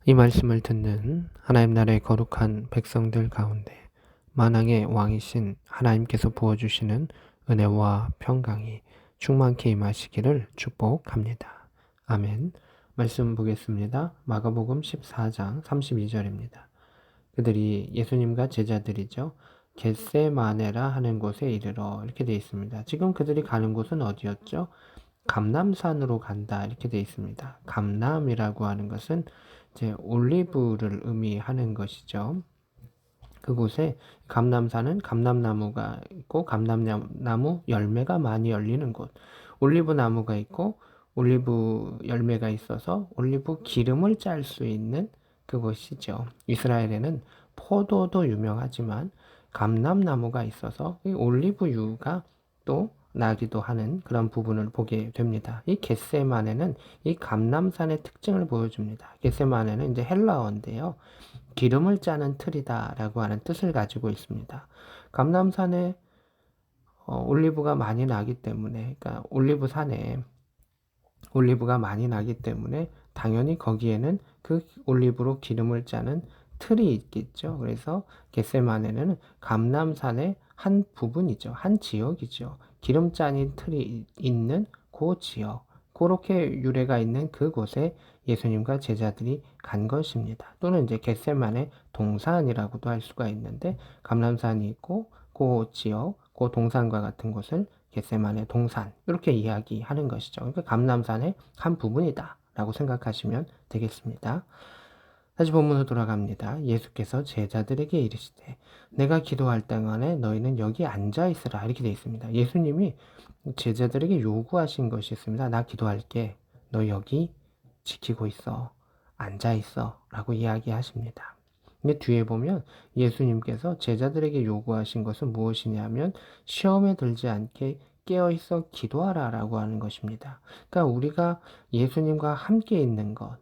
이 말씀을 듣는 하나님 나라의 거룩한 백성들 가운데 만왕의 왕이신 하나님께서 부어주시는 은혜와 평강이 충만케 임하시기를 축복합니다. 아멘. 말씀 보겠습니다. 마가복음 14장 32절입니다. 그들이 예수님과 제자들이죠. 겟세마네라 하는 곳에 이르러 이렇게 되어 있습니다. 지금 그들이 가는 곳은 어디였죠? 감람산으로 간다 이렇게 되어 있습니다. 감람이라고 하는 것은 이제 올리브를 의미하는 것이죠. 그곳에 감람산은 감람나무가 있고 감람나무 열매가 많이 열리는 곳, 올리브 나무가 있고 올리브 열매가 있어서 올리브 기름을 짤 수 있는 그곳이죠. 이스라엘에는 포도도 유명하지만 감람나무가 있어서 이 올리브유가 또 나기도 하는 그런 부분을 보게 됩니다. 이 겟세마네는 이 감람산의 특징을 보여줍니다. 겟세마네는 이제 헬라어인데요. 기름을 짜는 틀이다라고 하는 뜻을 가지고 있습니다. 감람산에 올리브가 많이 나기 때문에, 그러니까 올리브산에 올리브가 많이 나기 때문에 당연히 거기에는 그 올리브로 기름을 짜는 틀이 있겠죠. 그래서 겟세마네는 감람산의 한 부분이죠. 한 지역이죠. 기름 짜는 틀이 있는 그 지역. 그렇게 유래가 있는 그곳에 예수님과 제자들이 간 것입니다. 또는 이제 겟세마네 동산이라고도 할 수가 있는데 감람산이 있고 그 지역, 그 동산과 같은 곳을 겟세마네 동산 이렇게 이야기하는 것이죠. 그러니까 감람산의 한 부분이다 라고 생각하시면 되겠습니다. 다시 본문으로 돌아갑니다. 예수께서 제자들에게 이르시되 내가 기도할 동안에 너희는 여기 앉아 있으라 이렇게 되어 있습니다. 예수님이 제자들에게 요구하신 것이 있습니다. 나 기도할게. 너 여기 지키고 있어. 앉아 있어 라고 이야기하십니다. 근데 뒤에 보면 예수님께서 제자들에게 요구하신 것은 무엇이냐면 시험에 들지 않게 깨어있어 기도하라 라고 하는 것입니다. 그러니까 우리가 예수님과 함께 있는 것,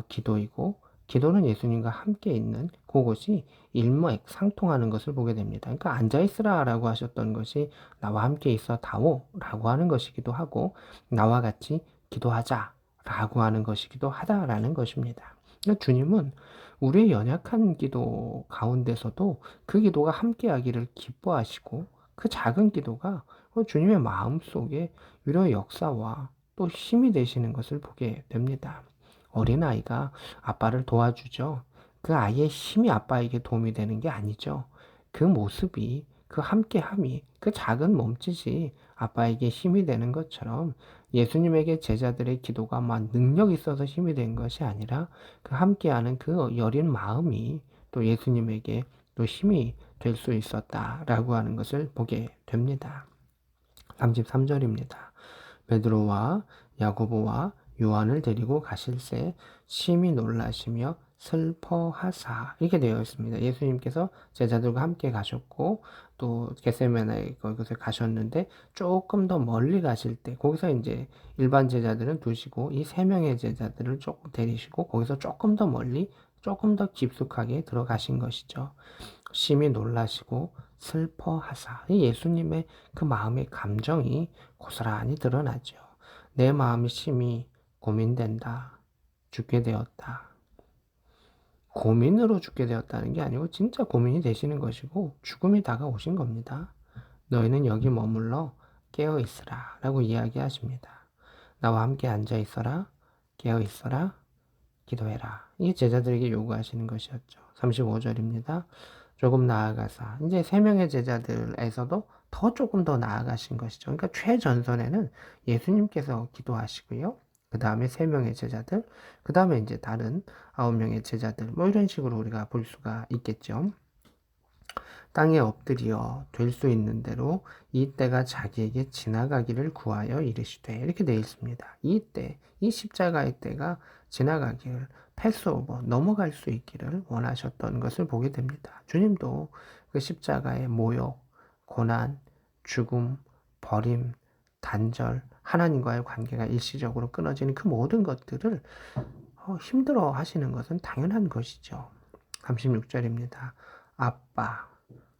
기도이고 기도는 예수님과 함께 있는 그것이 일맥상통하는 것을 보게 됩니다. 그러니까 앉아있으라 라고 하셨던 것이 나와 함께 있어 다오 라고 하는 것이기도 하고 나와 같이 기도하자 라고 하는 것이기도 하다라는 것입니다. 그러니까 주님은 우리의 연약한 기도 가운데서도 그 기도가 함께하기를 기뻐하시고 그 작은 기도가 주님의 마음속에 위로의 역사와 또 힘이 되시는 것을 보게 됩니다. 어린아이가 아빠를 도와주죠. 그 아이의 힘이 아빠에게 도움이 되는 게 아니죠. 그 모습이, 그 함께함이, 그 작은 몸짓이 아빠에게 힘이 되는 것처럼 예수님에게 제자들의 기도가 막 능력 있어서 힘이 된 것이 아니라 그 함께하는 그 여린 마음이 또 예수님에게 또 힘이 될 수 있었다라고 하는 것을 보게 됩니다. 33절입니다. 베드로와 야고보와 요한을 데리고 가실새 심히 놀라시며 슬퍼하사 이렇게 되어 있습니다. 예수님께서 제자들과 함께 가셨고 또 겟세마네 거기서 가셨는데 조금 더 멀리 가실 때 거기서 이제 일반 제자들은 두시고 이 세 명의 제자들을 조금 데리시고 거기서 조금 더 멀리 조금 더 깊숙하게 들어가신 것이죠. 심히 놀라시고 슬퍼하사 이 예수님의 그 마음의 감정이 고스란히 드러나죠. 내 마음이 심히 고민된다. 죽게 되었다. 고민으로 죽게 되었다는 게 아니고 진짜 고민이 되시는 것이고 죽음이 다가오신 겁니다. 너희는 여기 머물러 깨어 있으라 라고 이야기하십니다. 나와 함께 앉아 있어라. 깨어 있어라. 기도해라. 이게 제자들에게 요구하시는 것이었죠. 35절입니다. 조금 나아가사 이제 세 명의 제자들에서도 더 조금 더 나아가신 것이죠. 그러니까 최전선에는 예수님께서 기도하시고요. 그 다음에 세 명의 제자들, 그 다음에 이제 다른 9명의 제자들, 뭐 이런 식으로 우리가 볼 수가 있겠죠. 땅에 엎드려 될 수 있는 대로 이 때가 자기에게 지나가기를 구하여 이르시되 이렇게 되어 있습니다. 이 때, 이 십자가의 때가 지나가기를 패스오버 넘어갈 수 있기를 원하셨던 것을 보게 됩니다. 주님도 그 십자가의 모욕, 고난, 죽음, 버림, 단절, 하나님과의 관계가 일시적으로 끊어지는 그 모든 것들을 힘들어 하시는 것은 당연한 것이죠. 36절입니다. 아빠,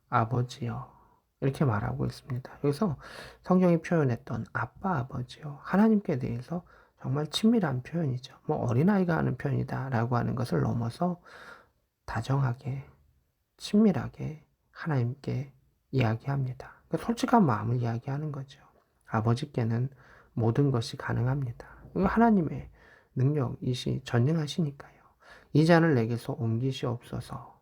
아버지요. 이렇게 말하고 있습니다. 여기서 성경이 표현했던 아빠, 아버지요. 하나님께 대해서 정말 친밀한 표현이죠. 뭐 어린아이가 하는 표현이다라고 하는 것을 넘어서 다정하게, 친밀하게 하나님께 이야기합니다. 그러니까 솔직한 마음을 이야기하는 거죠. 아버지께는 모든 것이 가능합니다. 이거 하나님의 능력이시 전능하시니까요. 이 잔을 내게서 옮기시옵소서.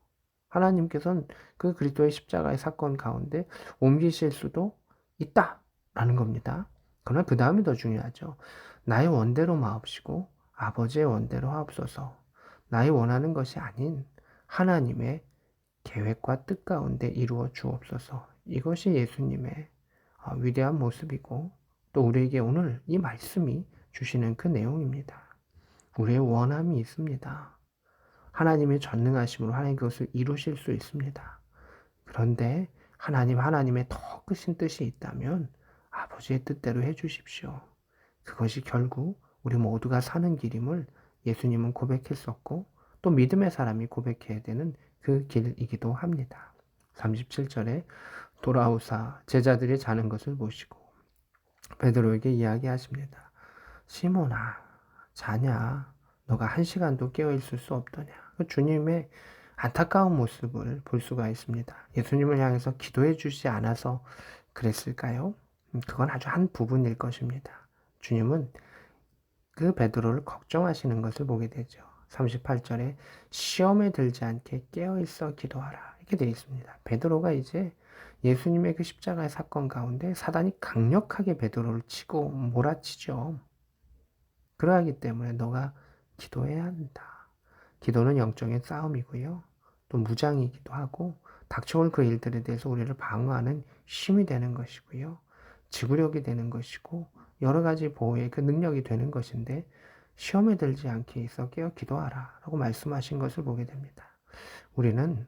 하나님께서는 그 그리스도의 십자가의 사건 가운데 옮기실 수도 있다라는 겁니다. 그러나 그 다음이 더 중요하죠. 나의 원대로 마옵시고 아버지의 원대로 하옵소서. 나의 원하는 것이 아닌 하나님의 계획과 뜻 가운데 이루어 주옵소서. 이것이 예수님의 위대한 모습이고 또 우리에게 오늘 이 말씀이 주시는 그 내용입니다. 우리의 원함이 있습니다. 하나님의 전능하심으로 하나님 그것을 이루실 수 있습니다. 그런데 하나님의 더 크신 뜻이 있다면 아버지의 뜻대로 해주십시오. 그것이 결국 우리 모두가 사는 길임을 예수님은 고백했었고 또 믿음의 사람이 고백해야 되는 그 길이기도 합니다. 37절에 돌아오사 제자들이 자는 것을 보시고 베드로에게 이야기하십니다. 시몬아, 자냐? 너가 1시간도 깨어있을 수 없더냐? 주님의 안타까운 모습을 볼 수가 있습니다. 예수님을 향해서 기도해 주지 않아서 그랬을까요? 그건 아주 한 부분일 것입니다. 주님은 그 베드로를 걱정하시는 것을 보게 되죠. 38절에 시험에 들지 않게 깨어있어 기도하라 이렇게 되어 있습니다. 베드로가 이제 예수님의 그 십자가의 사건 가운데 사단이 강력하게 베드로를 치고 몰아치죠. 그러하기 때문에 너가 기도해야 한다. 기도는 영적인 싸움이고요. 또 무장이기도 하고 닥쳐올 그 일들에 대해서 우리를 방어하는 힘이 되는 것이고요. 지구력이 되는 것이고 여러 가지 보호의 그 능력이 되는 것인데 시험에 들지 않게 있어 깨어 기도하라 라고 말씀하신 것을 보게 됩니다. 우리는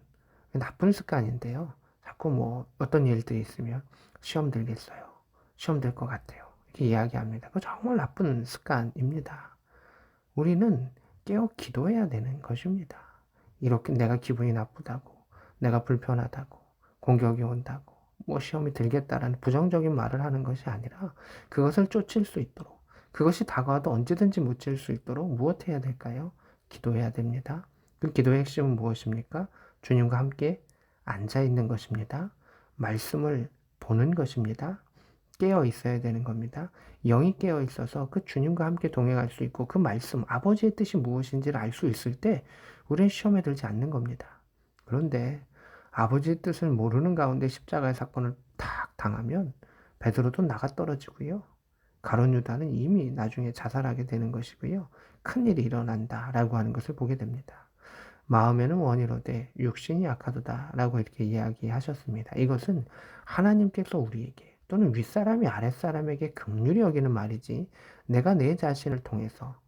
나쁜 습관인데요. 자꾸 뭐 어떤 일들이 있으면 시험 들겠어요. 시험 들 것 같아요. 이렇게 이야기합니다. 그거 정말 나쁜 습관입니다. 우리는 깨어 기도해야 되는 것입니다. 이렇게 내가 기분이 나쁘다고, 내가 불편하다고, 공격이 온다고, 뭐 시험이 들겠다라는 부정적인 말을 하는 것이 아니라 그것을 쫓을 수 있도록, 그것이 다가와도 언제든지 묻힐 수 있도록 무엇해야 될까요? 기도해야 됩니다. 그 기도의 핵심은 무엇입니까? 주님과 함께 앉아 있는 것입니다. 말씀을 보는 것입니다. 깨어 있어야 되는 겁니다. 영이 깨어 있어서 그 주님과 함께 동행할 수 있고 그 말씀, 아버지의 뜻이 무엇인지를 알 수 있을 때 우리는 시험에 들지 않는 겁니다. 그런데 아버지의 뜻을 모르는 가운데 십자가의 사건을 탁 당하면 베드로도 나가 떨어지고요. 가룟 유다는 이미 나중에 자살하게 되는 것이고요. 큰일이 일어난다라고 하는 것을 보게 됩니다. 마음에는 원이로되 육신이 약하도다라고 이렇게 이야기하셨습니다. 이것은 하나님께서 우리에게 또는 윗사람이 아랫사람에게 긍휼히 여기는 말이지 내가 내 자신을 통해서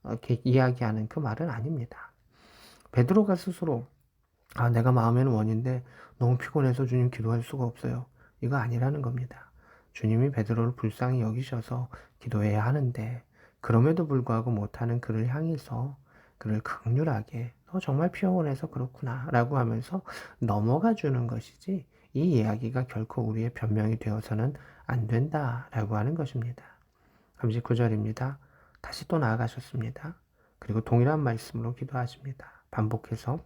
이렇게 이야기하는 그 말은 아닙니다. 베드로가 스스로 내가 마음에는 원인데 너무 피곤해서 주님 기도할 수가 없어요. 이거 아니라는 겁니다. 주님이 베드로를 불쌍히 여기셔서 기도해야 하는데 그럼에도 불구하고 못하는 그를 향해서 그를 긍휼하게 너 정말 피곤해서 그렇구나 라고 하면서 넘어가 주는 것이지 이 이야기가 결코 우리의 변명이 되어서는 안 된다라고 하는 것입니다. 39절입니다. 다시 또 나아가셨습니다. 그리고 동일한 말씀으로 기도하십니다. 반복해서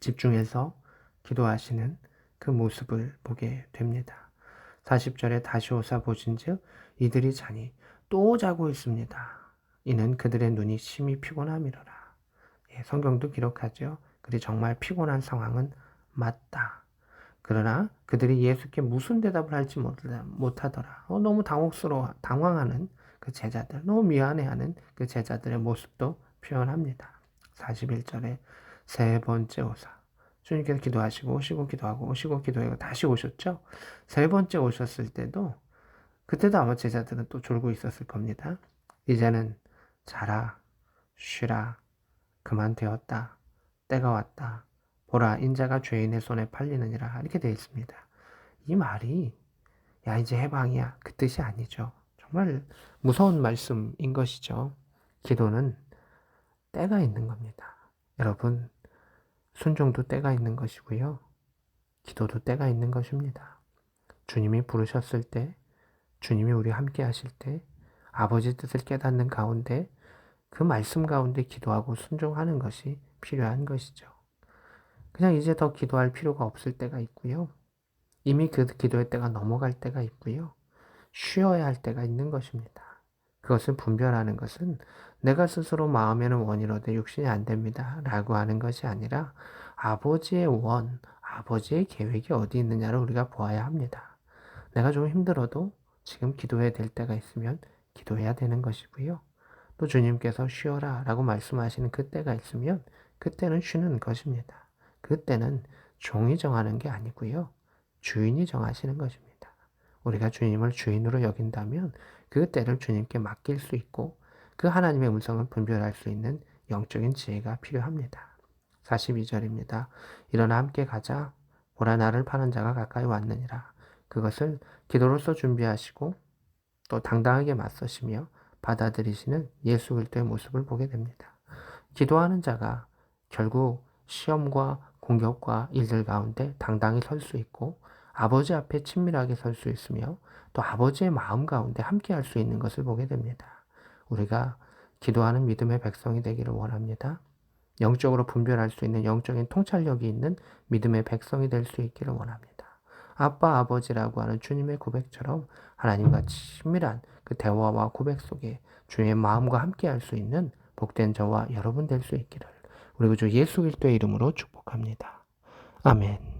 집중해서 기도하시는 그 모습을 보게 됩니다. 40절에 다시 오사 보신즉 이들이 자니 또 자고 있습니다. 이는 그들의 눈이 심히 피곤함이로라. 성경도 기록하죠. 그들이 정말 피곤한 상황은 맞다. 그러나 그들이 예수께 무슨 대답을 할지 못하더라. 너무 당황하는 그 제자들, 너무 미안해하는 그 제자들의 모습도 표현합니다. 41절에 세 번째 오사. 주님께서 기도하시고 오시고 기도하고 오시고 기도하고 다시 오셨죠. 세 번째 오셨을 때도 그때도 아마 제자들은 또 졸고 있었을 겁니다. 이제는 자라, 쉬라, 그만 되었다. 때가 왔다. 보라, 인자가 죄인의 손에 팔리느니라. 이렇게 되어 있습니다. 이 말이 야 이제 해방이야 그 뜻이 아니죠. 정말 무서운 말씀인 것이죠. 기도는 때가 있는 겁니다. 여러분, 순종도 때가 있는 것이고요. 기도도 때가 있는 것입니다. 주님이 부르셨을 때, 주님이 우리 함께 하실 때 아버지 뜻을 깨닫는 가운데 그 말씀 가운데 기도하고 순종하는 것이 필요한 것이죠. 그냥 이제 더 기도할 필요가 없을 때가 있고요. 이미 그 기도의 때가 넘어갈 때가 있고요. 쉬어야 할 때가 있는 것입니다. 그것을 분별하는 것은 내가 스스로 마음에는 원이로되 육신이 안 됩니다. 라고 하는 것이 아니라 아버지의 원, 아버지의 계획이 어디 있느냐를 우리가 보아야 합니다. 내가 좀 힘들어도 지금 기도해야 될 때가 있으면 기도해야 되는 것이고요. 또 주님께서 쉬어라 라고 말씀하시는 그때가 있으면 그때는 쉬는 것입니다. 그때는 종이 정하는 게 아니고요. 주인이 정하시는 것입니다. 우리가 주님을 주인으로 여긴다면 그 때를 주님께 맡길 수 있고 그 하나님의 음성을 분별할 수 있는 영적인 지혜가 필요합니다. 42절입니다. 일어나 함께 가자. 보라 나를 파는 자가 가까이 왔느니라. 그것을 기도로서 준비하시고 또 당당하게 맞서시며 받아들이시는 예수 그리스도의 모습을 보게 됩니다. 기도하는 자가 결국 시험과 공격과 일들 가운데 당당히 설 수 있고 아버지 앞에 친밀하게 설 수 있으며 또 아버지의 마음 가운데 함께 할 수 있는 것을 보게 됩니다. 우리가 기도하는 믿음의 백성이 되기를 원합니다. 영적으로 분별할 수 있는 영적인 통찰력이 있는 믿음의 백성이 될 수 있기를 원합니다. 아빠, 아버지라고 하는 주님의 고백처럼 하나님과 친밀한 그 대화와 고백 속에 주의 마음과 함께 할 수 있는 복된 저와 여러분 될 수 있기를 우리 구주 예수 그리스도의 이름으로 축복합니다. 아멘.